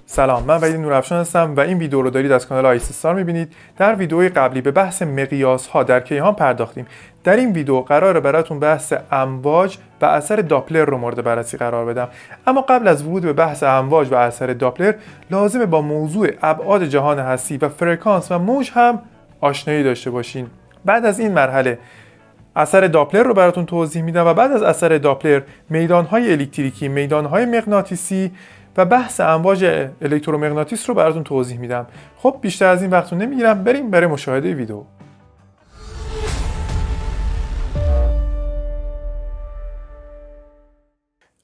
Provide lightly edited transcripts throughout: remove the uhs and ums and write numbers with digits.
سلام، من وحید نورافشان هستم و این ویدیو رو دارید از کانال آیس استار می‌بینید. در ویدیوی قبلی به بحث مقیاس‌ها در کیهان پرداختیم. در این ویدیو قراره براتون بحث امواج و اثر داپلر رو مورد بررسی قرار بدم. اما قبل از ورود به بحث امواج و اثر داپلر، لازمه با موضوع ابعاد جهان هستی و فرکانس و موج هم آشنایی داشته باشین. بعد از این مرحله اثر داپلر رو براتون توضیح میدم و بعد از اثر داپلر میدان‌های الکتریکی، میدان‌های مغناطیسی و بحث امواج الکترومغناطیس رو براتون توضیح میدم. خب بیشتر از این وقتو نمیگیرم، بریم برای مشاهده ویدیو.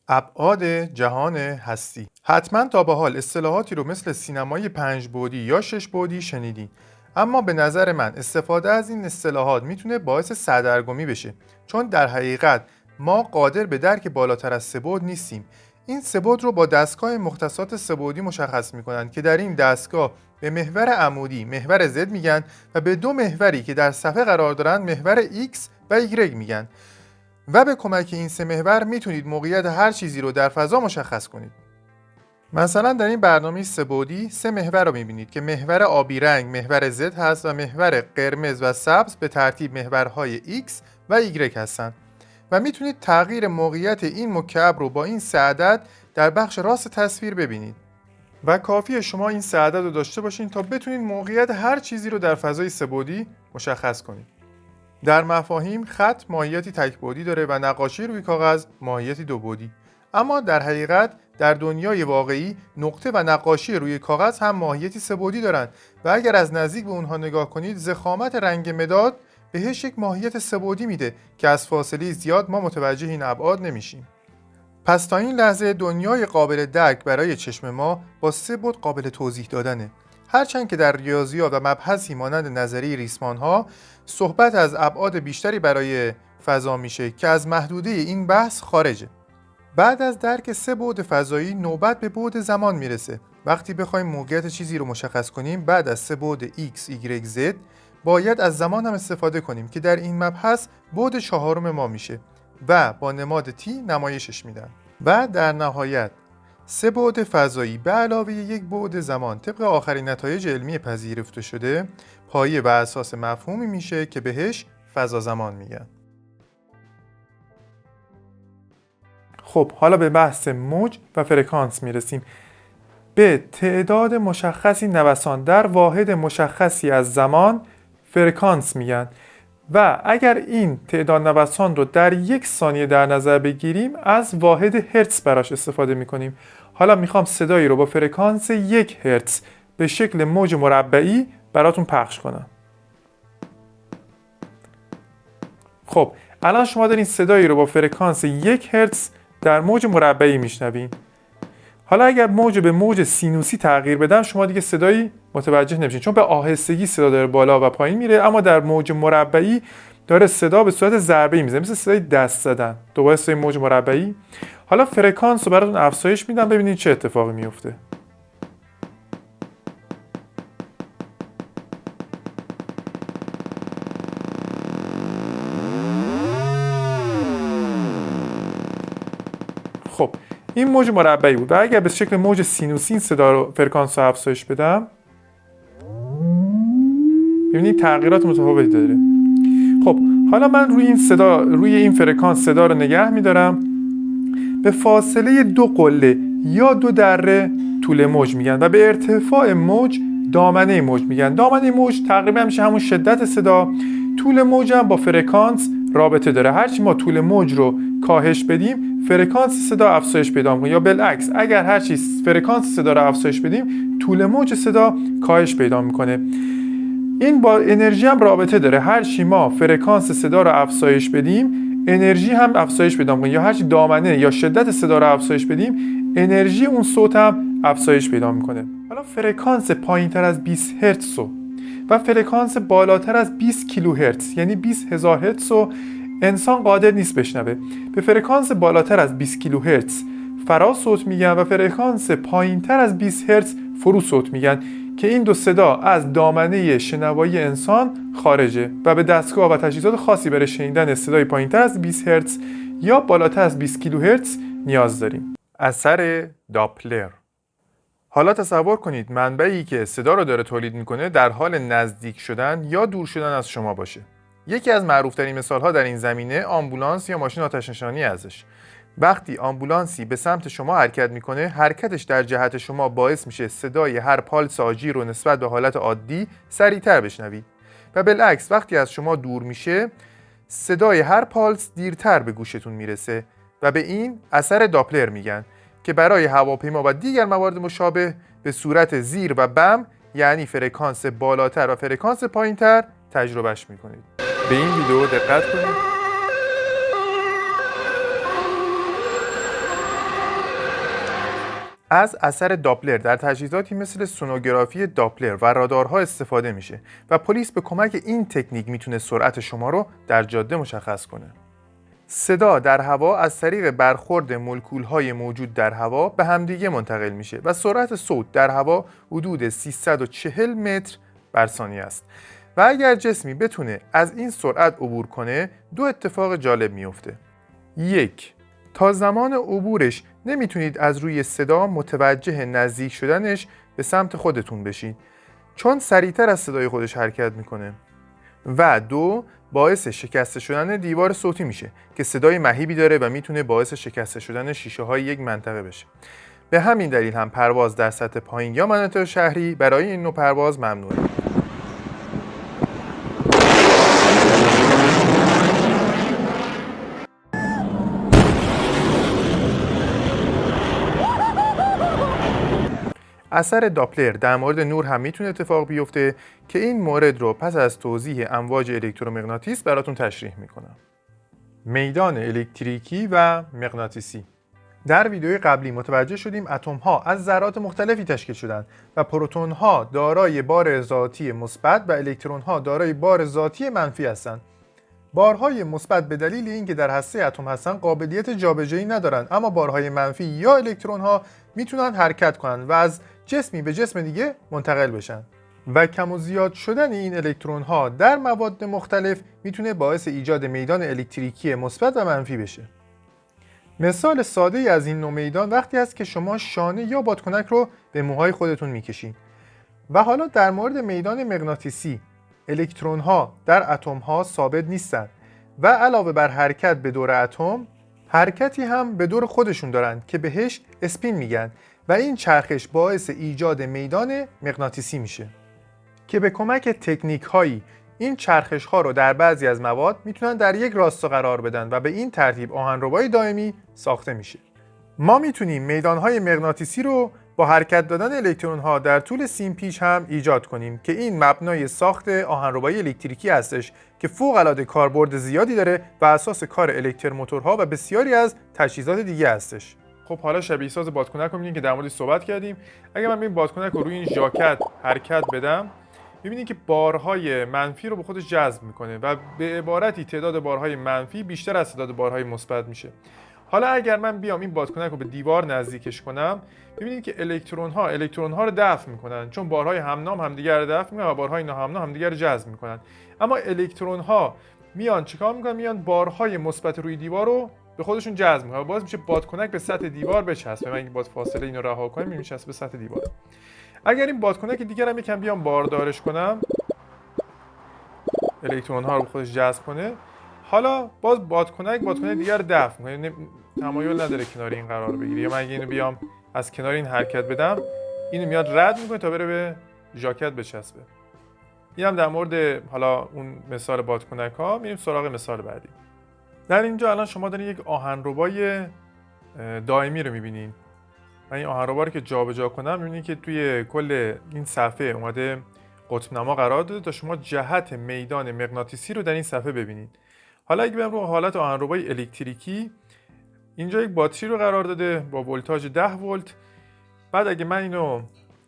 ابعاد جهان هستی. حتما تا به حال اصطلاحاتی رو مثل سینمای 5 بعدی یا 6 بعدی شنیدین. اما به نظر من استفاده از این اصطلاحات میتونه باعث سردرگمی بشه، چون در حقیقت ما قادر به درک بالاتر از 3 بعد نیستیم. این 3 بعد رو با دستگاه مختصات 3 بعدی مشخص میکنن که در این دستگاه به محور عمودی محور Z میگن و به دو محوری که در صفحه قرار دارن محور X و Y میگن و به کمک این سه محور میتونید موقعیت هر چیزی رو در فضا مشخص کنید. مثلا در این برنامه 3 بعدی 3 محور رو میبینید که محور آبی رنگ محور Z هست و محور قرمز و سبز به ترتیب محورهای X و Y هستند و میتونید تغییر موقعیت این مکعب رو با این 3 عدد در بخش راست تصویر ببینید و کافیه شما این 3 عدد رو داشته باشین تا بتونید موقعیت هر چیزی رو در فضای 3 بعدی مشخص کنید. در مفاهیم خط ماهیتی تک بعدی داره و نقاشی روی کاغذ ماهیتی 2 بعدی. اما در حقیقت در دنیای واقعی نقطه و نقاشی روی کاغذ هم ماهیتی 3 بعدی دارند و اگر از نزدیک به اونها نگاه کنید ضخامت رنگ مداد بهش یک ماهیت 3 بعدی میده که از فاصله زیاد ما متوجه این ابعاد نمیشیم. پس تا این لحظه دنیای قابل درک برای چشم ما با 3 بعد قابل توضیح دادنه. هرچند که در ریاضیات و مبحثی مانند نظریه ریسمان ها صحبت از ابعاد بیشتری برای فضا میشه که از محدوده این بحث خارجه. بعد از درک 3 بعد فضایی نوبت به بعد زمان میرسه. وقتی بخوایم موقعیت چیزی رو مشخص کنیم بعد از 3 بعد X, Y, Z باید از زمان هم استفاده کنیم که در این مبحث بعد 4 ما میشه و با نماد T نمایشش میدن. و در نهایت 3 بعد فضایی به علاوه یک بعد زمان طبق آخرین نتایج علمی پذیرفته شده پایه و اساس مفهومی میشه که بهش فضا زمان میگن. خب حالا به بحث موج و فرکانس میرسیم. به تعداد مشخصی نوسان در واحد مشخصی از زمان فرکانس میگن و اگر این تعداد نوسان رو در 1 ثانیه در نظر بگیریم از واحد هرتز براش استفاده میکنیم. حالا میخوام صدایی رو با فرکانس 1 هرتز به شکل موج مربعی براتون پخش کنم. خب الان شما دارین صدایی رو با فرکانس 1 هرتز در موج مربعی میشنوین. حالا اگر موج به موج سینوسی تغییر بدم شما دیگه صدایی متوجه نمیشین، چون به آهستگی صدا داره بالا و پایین میره، اما در موج مربعی داره صدا به صورت ضربه‌ای میزنه، مثل صدای دست زدن. دوباره صدای موج مربعی. حالا فرکانس رو براتون افزایش میدم ببینید چه اتفاقی میفته. خب این موج مربعی بود و اگر به شکل موج سینوسی این صدا رو فرکانس رو افزایش بدم ببینید تغییرات متفاوتی داره. خب حالا من روی این فرکانس صدا رو نگه میدارم. به فاصله 2 قله یا 2 دره طول موج میگن و به ارتفاع موج دامنه موج میگن. دامنه موج تقریبا میشه همون شدت صدا. طول موج هم با فرکانس رابطه داره. هرچی ما طول موج رو کاهش بدیم فرکانس صدا افزایش پیدا میکنه، یا بالعکس اگر هر چیز فرکانس صدا رو افزایش بدیم طول موج صدا کاهش پیدا میکنه. این با انرژی هم رابطه داره. هر چی ما فرکانس صدا رو افزایش بدیم انرژی هم افزایش پیدا میکنه، یا هر چی دامنه یا شدت صدا رو افزایش بدیم انرژی اون صوت هم افزایش پیدا میکنه. حالا فرکانس پایینتر از 20 هرتز و فرکانس بالاتر از 20 کیلوهرتز یعنی 20000 هرتز انسان قادر نیست بشنوه. به فرکانس بالاتر از 20 کیلوهرتز فرا صوت میگن و فرکانس پایینتر از 20 هرتز فرو صوت میگن که این دو صدا از دامنه شنوایی انسان خارجه و به دستگاه و تجهیزات خاصی برای شنیدن صدای پایینتر از 20 هرتز یا بالاتر از 20 کیلوهرتز نیاز داریم. اثر داپلر. حالا تصور کنید منبعی که صدا رو داره تولید میکنه در حال نزدیک شدن یا دور شدن از شما باشه. یکی از معروف‌ترین مثال‌ها در این زمینه آمبولانس یا ماشین آتش‌نشانی ازش. وقتی آمبولانسی به سمت شما حرکت میکنه، حرکتش در جهت شما باعث میشه صدای هر پالس آژیر رو نسبت به حالت عادی سریعتر بشنوید و بالعکس وقتی از شما دور میشه صدای هر پالس دیرتر به گوشتون میرسه و به این اثر داپلر میگن که برای هواپیما و دیگر موارد مشابه به صورت زیر و بم یعنی فرکانس بالاتر و فرکانس پایینتر تجربهش میکنید. به این ویدیو دقت کنید. از اثر داپلر در تجهیزاتی مثل سونوگرافی داپلر و رادارها استفاده میشه و پلیس به کمک این تکنیک میتونه سرعت شما رو در جاده مشخص کنه. صدا در هوا از طریق برخورد مولکول‌های موجود در هوا به همدیگه منتقل میشه و سرعت صوت در هوا حدود 340 متر بر ثانیه است. و اگر جسمی بتونه از این سرعت عبور کنه، دو اتفاق جالب میفته. یک، تا زمان عبورش نمیتونید از روی صدا متوجه نزدیک شدنش به سمت خودتون بشید چون سریعتر از صدای خودش حرکت میکنه. و دو، باعث شکسته شدن دیوار صوتی میشه که صدای مهیبی داره و میتونه باعث شکسته شدن شیشه های یک منطقه بشه. به همین دلیل هم پرواز در سطح پایین یا مناطق شهری برای این نوع پرواز ممنوعه. اثر داپلر در مورد نور هم میتونه اتفاق بیفته که این مورد رو پس از توضیح امواج الکترومغناطیس براتون تشریح میکنم. میدان الکتریکی و مغناطیسی. در ویدیوی قبلی متوجه شدیم اتم ها از ذرات مختلفی تشکیل شدند و پروتون ها دارای بار ذاتی مثبت و الکترون ها دارای بار ذاتی منفی هستند. بارهای مثبت به دلیل اینکه در هسته اتم هستن قابلیت جابجایی ندارن، اما بارهای منفی یا الکترون ها میتونن حرکت کنن و از جسمی به جسم دیگه منتقل بشن و کم و زیاد شدن این الکترون ها در مواد مختلف میتونه باعث ایجاد میدان الکتریکی مثبت و منفی بشه. مثال ساده ای از این نوع میدان وقتی است که شما شانه یا بادکنک رو به موهای خودتون میکشید. و حالا در مورد میدان مغناطیسی، الکترون ها در اتم ها ثابت نیستند و علاوه بر حرکت به دور اتم، حرکتی هم به دور خودشون دارن که بهش اسپین میگن و این چرخش باعث ایجاد میدان مغناطیسی میشه که به کمک تکنیک هایی این چرخش ها رو در بعضی از مواد میتونن در یک راستا قرار بدن و به این ترتیب آهنربای دائمی ساخته میشه. ما میتونیم میدان های مغناطیسی رو با حرکت دادن الکترون ها در طول سیم پیچ هم ایجاد کنیم که این مبنای ساخت آهنربایی الکتریکی هستش که فوق العاده کاربرد زیادی داره و اساس کار الکتروموتورها و بسیاری از تجهیزات دیگه هستش. خب حالا شبیه ساز بادکنک رو می‌بینید که در موردش صحبت کردیم. اگه من این بادکنک رو روی این ژاکت حرکت بدم، می‌بینید که بارهای منفی رو به خودش جذب می‌کنه و به عبارتی تعداد بارهای منفی بیشتر از تعداد بارهای مثبت میشه. حالا اگر من بیام این بادکنک رو به دیوار نزدیکش کنم، می‌بینید که الکترون ها رو دفع می‌کنن چون بارهای همنام همدیگر رو دفع می‌کنن و بارهای ناهمنام همدیگر رو جذب می‌کنن. اما الکترون ها میان چیکار می‌کنن؟ میان بارهای مثبت روی دیوار رو به خودشون جذب می‌کنن. باعث میشه بادکنک به سطح دیوار بچسبه. من اگه با فاصله اینو رها کنم میچسبه به سطح دیوار. اگر این بادکنک دیگر هم یکم بیام باردارش کنم، الکترون ها رو به خودش جذب کنه، حالا باز بادکنک دیگر رو دفع می‌کنه. تمایل نداره کنار این قرار بگیره. یا من اگه اینو بیام از کنار این حرکت بدم، اینو میاد رد می‌کنه تا بره به ژاکت بچسبه. اینم در مورد حالا اون مثال بادکنک ها. میریم سراغ مثال بعدی. در اینجا الان شما دارین یک آهنربای دائمی رو می‌بینین. من این آهنربا رو که جابجا کنم می‌بینید که توی کل این صفحه اومده قطب نما قرار داده تا شما جهت میدان مغناطیسی رو در این صفحه ببینید. حالا اگه برم رو حالت آهنربای الکتریکی، اینجا یک باتری رو قرار داده با ولتاژ 10 ولت. بعد اگه من اینو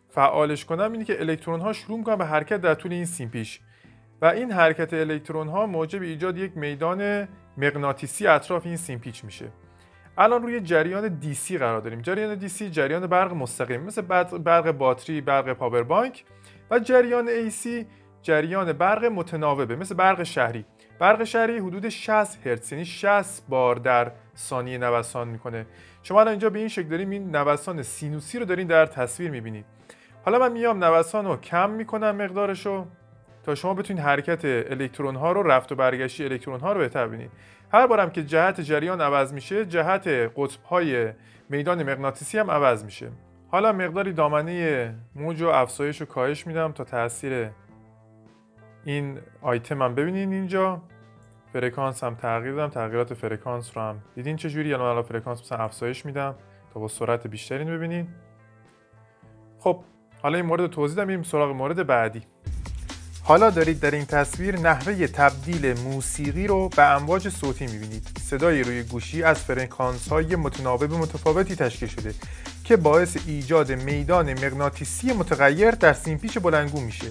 فعالش کنم، اینه که الکترون ها شروع می‌کنن به حرکت در طول این سیم پیچ و این حرکت الکترون ها موجب ایجاد یک میدان مغناطیسی اطراف این سیم پیچ میشه. الان روی جریان DC قرار داریم. جریان DC جریان برق مستقیم مثل برق باتری، برق پاور بانک، و جریان AC جریان برق متناوبه مثل برق شهری. برق شهری حدود 60 هرتز یعنی 60 بار در ثانیه نوسان میکنه. شما الان اینجا به این شکل داریم این نوسان سینوسی رو دارین در تصویر می‌بینید. حالا من میام نوسان رو کم میکنم مقدارشو تا شما بتونید حرکت الکترون ها رو، رفت و برگشتی الکترون ها رو بهتر ببینید. هر بارم که جهت جریان عوض میشه، جهت قطب های میدان مغناطیسی هم عوض میشه. حالا مقداری دامنه موج و افزایش و کاهش میدم تا تاثیر این آیتم هم ببینید. اینجا فرکانس هم تغییر دادم، تغییرات فرکانس رو هم دیدین چجوری. الان فرکانس مثلا افزایش میدم تا با سرعت بیشتری ببینید. خب حالا این مورد توضیح دادم، بریم سراغ مورد بعدی. حالا دارید در این تصویر نحوه تبدیل موسیقی رو به امواج صوتی می‌بینید. صدای روی گوشی از فرکانس‌های متناوب متفاوتی تشکیل شده که باعث ایجاد میدان مغناطیسی متغیر در سیمپیچ بلندگو میشه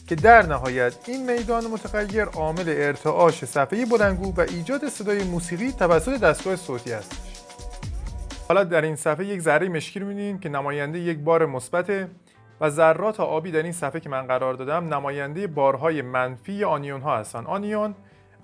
که در نهایت این میدان متغیر عامل ارتعاش صفحه بلندگو و ایجاد صدای موسیقی توسط دستگاه صوتی هستش. حالا در این صفحه یک ذره مشکی رو می‌بینید که نماینده یک بار مثبت و ذرات آبی در این صفحه که من قرار دادم نماینده بارهای منفی آنیون ها هستن. آنیون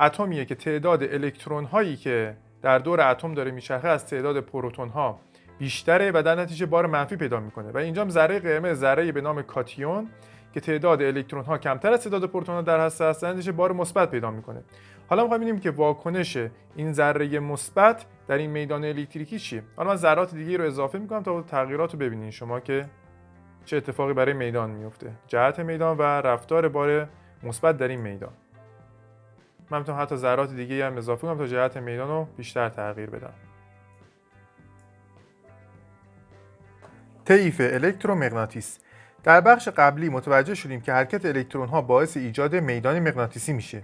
اتمیه که تعداد الکترون هایی که در دور اتم داره میچرخه از تعداد پروتون ها بیشتره و در نتیجه بار منفی پیدا میکنه. و اینجا هم ذره قرمز ذره به نام کاتیون که تعداد الکترون ها کمتر از تعداد پروتون ها در هسته هست، در نتیجه بار مثبت پیدا میکنه. حالا می‌خوایم ببینیم که واکنش این ذره مثبت در این میدان الکتریکی چیه. حالا من ذرات دیگه رو اضافه میکنم تا تغییرات رو ببینید شما که چه اتفاقی برای میدان میفته، جهت میدان و رفتار بار مثبت در این میدان. من میتونم حتی ذرات دیگه هم اضافه کنم تا جهت میدان رو بیشتر تغییر بدم. طیف الکترومغناطیس. در بخش قبلی متوجه شدیم که حرکت الکترون ها باعث ایجاد میدان مغناطیسی میشه.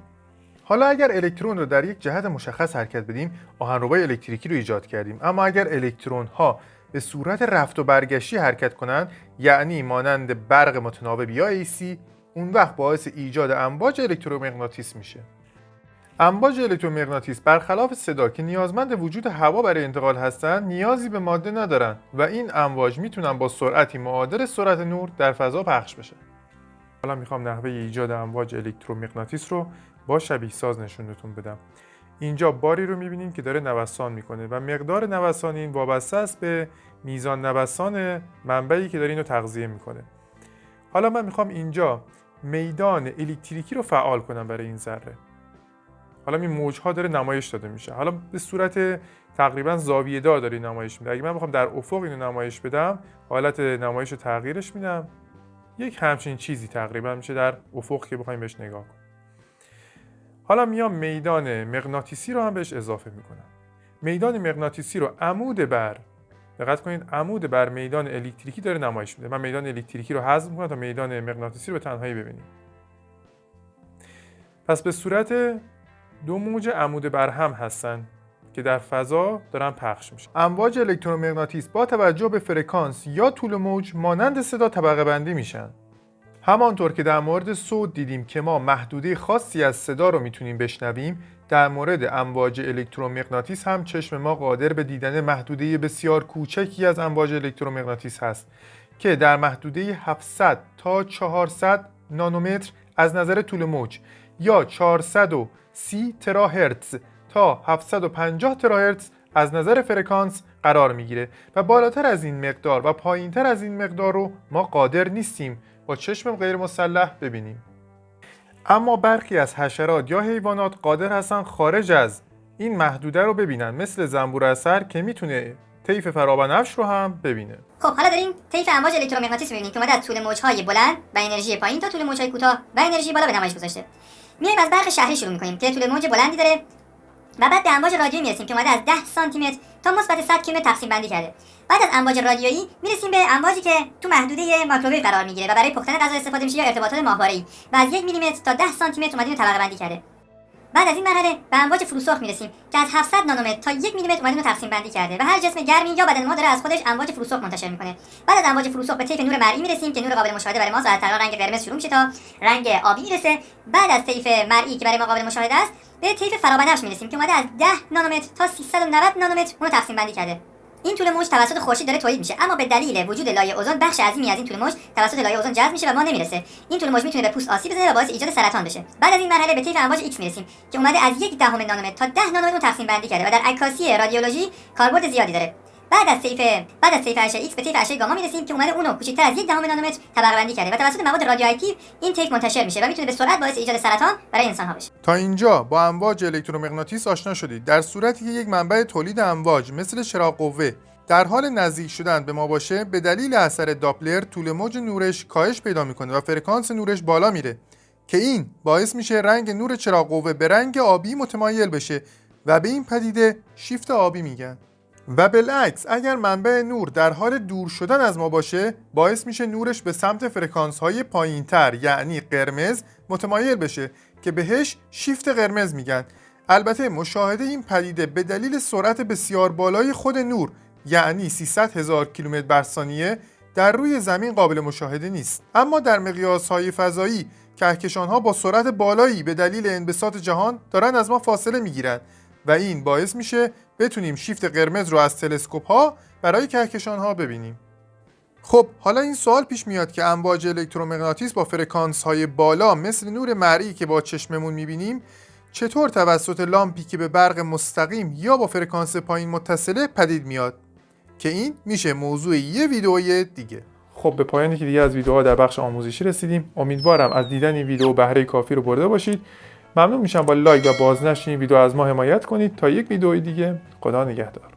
حالا اگر الکترون رو در یک جهت مشخص حرکت بدیم، آهنربای الکتریکی رو ایجاد کردیم. اما اگر الکترون ها به صورت رفت و برگشتی حرکت کنند، یعنی مانند برق متناوب یا AC، اون وقت باعث ایجاد امواج الکترومغناطیس میشه. امواج الکترومغناطیس برخلاف صدا که نیازمند وجود هوا برای انتقال هستند، نیازی به ماده ندارن و این امواج میتونن با سرعتی معادل سرعت نور در فضا پخش بشه. حالا میخوام نحوه ایجاد امواج الکترومغناطیس رو با شبیه ساز نشونتون بدم. اینجا باری رو میبینید که داره نوسان میکنه و مقدار نوسان این وابسته است به میزان نوسان منبعی که داره اینو تغذیه میکنه. حالا من میخوام اینجا میدان الکتریکی رو فعال کنم برای این ذره. حالا این موجها داره نمایش داده میشه. حالا به صورت تقریبا زاویه دار داره نمایش میده. اگه من بخوام در افق اینو نمایش بدم، حالت نمایش رو تغییرش میدم. یک همچین چیزی تقریبا میشه در افق که بخوایم بهش نگاه کنیم. حالا میام میدان مغناطیسی رو هم بهش اضافه میکنم. میدان مغناطیسی رو عمود بر، دقت کنید، عمود بر میدان الکتریکی داره نمایش میده. من میدان الکتریکی رو حذف میکنم تا میدان مغناطیسی رو به تنهایی ببینیم. پس به صورت دو موج عمود بر هم هستن که در فضا دارن پخش میشن. امواج الکترومغناطیس با توجه به فرکانس یا طول موج مانند صدا طبقه بندی میشن. همانطور که در مورد صوت دیدیم که ما محدوده خاصی از صدا رو میتونیم بشنویم، در مورد امواج الکترومغناطیس هم چشم ما قادر به دیدن محدوده بسیار کوچکی از امواج الکترومغناطیس هست که در محدوده 700 تا 400 نانومتر از نظر طول موج یا 430 تراهرتز تا 750 تراهرتز از نظر فرکانس قرار میگیره و بالاتر از این مقدار و پایینتر از این مقدار رو ما قادر نیستیم با چشم غیر مسلح ببینیم. اما برخی از حشرات یا حیوانات قادر هستن خارج از این محدوده رو ببینن، مثل زنبور اثر که میتونه طیف فرابنفش رو هم ببینه. خب حالا داریم طیف امواج الکترومغناطیس می‌بینیم که اومده از طول موج‌های بلند و انرژی پایین تا طول موج‌های کوتاه و انرژی بالا به نمایش گذاشته. میایم از برق شهری شروع می‌کنیم که طول موج بلندی داره و بعد به امواج رادیویی میرسیم که اومده از 10 سانتی متر تا مثبت 100 کیلومتر تقسیم بندی کرده. بعد از امواج رادیویی میرسیم به امواجی که تو محدوده مایکروویو قرار میگیره و برای پختن غذا استفاده میشه یا ارتباطات ماهواره‌ای و از 1 میلیمتر تا 10 سانتی متر اومده اینو طبقه بندی کرده. بعد از این مرحله به امواج فروسرخ میرسیم که از 700 نانومتر تا 1 میلیمتر اومده اینو تقسیم بندی کرده و هر جسم گرمی یا بدن ما داره از خودش امواج فروسرخ منتشر میکنه. بعد از امواج فروسرخ به طیف نور مرئی میرسیم که نور قابل مشاهده برای ما از طریق رنگ قرمز شروع میشه تا رنگ آبی میرسه. بعد از طیف مرئی که برای ما قابل مشاهده است به طیف فرابنفش میرسیم که اومده از 10 نانومتر تا 390 نانومتر اونو تقسیم بندی کرده. این طول موج توسط خورشید داره تولید میشه، اما به دلیل وجود لایه اوزون بخش عظیمی از این طول موج توسط لایه اوزون جذب میشه و ما نمیرسه. این طول موج میتونه به پوست آسیب بزنه و باعث ایجاد سرطان بشه. بعد از این مرحله به طیف امواج ایکس میرسیم که اومده از 1 دهم نانومتر تا 10 نانومتر تقسیم بندی کرده و در عکاسی رادیولوژی کاربرد زیادی داره. بعد از طیف اشعه ایکس به طیف اشعه گاما میرسیم که اومده اونو کوچکتر از 1/10 نانومتر طبقه بندی کرده و توسط مواد رادیواکتیو این طیف منتشر میشه و میتونه به سرعت باعث ایجاد سرطان برای انسان ها بشه. تا اینجا با امواج الکترومغناطیس آشنا شدید. در صورتی که یک منبع تولید امواج مثل چراغ قوه در حال نزدیک شدن به ما باشه، به دلیل اثر داپلر طول موج نورش کاهش پیدا میکنه و فرکانس نورش بالا میره که این باعث میشه رنگ نور چراغ قوه به رنگ آبی متمایل بشه و به این پدیده شیفت آبی میگن. و بالعکس اگر منبع نور در حال دور شدن از ما باشه، باعث میشه نورش به سمت فرکانس های پایین تر یعنی قرمز متمایل بشه که بهش شیفت قرمز میگن. البته مشاهده این پدیده به دلیل سرعت بسیار بالای خود نور یعنی 300,000 کیلومتر بر ثانیه در روی زمین قابل مشاهده نیست، اما در مقیاس‌های فضایی کهکشان‌ها با سرعت بالایی به دلیل انبساط جهان دارن از ما فاصله میگیرن و این باعث میشه بتونیم شیفت قرمز رو از تلسکوپ‌ها برای کهکشان‌ها ببینیم. خب حالا این سوال پیش میاد که امواج الکترومغناطیس با فرکانس‌های بالا مثل نور مرئی که با چشممون میبینیم چطور توسط لامپی که به برق مستقیم یا با فرکانس پایین متصله پدید میاد، که این میشه موضوع یه ویدئوی دیگه. خب به پایان یکی دیگه از ویدیوها در بخش آموزشی رسیدیم. امیدوارم از دیدن این ویدیو بهره کافی رو برده باشید. ممنون میشم با لایک و بازنشر این ویدیو از ما حمایت کنید. تا یک ویدیوی دیگه، خدا نگهدار.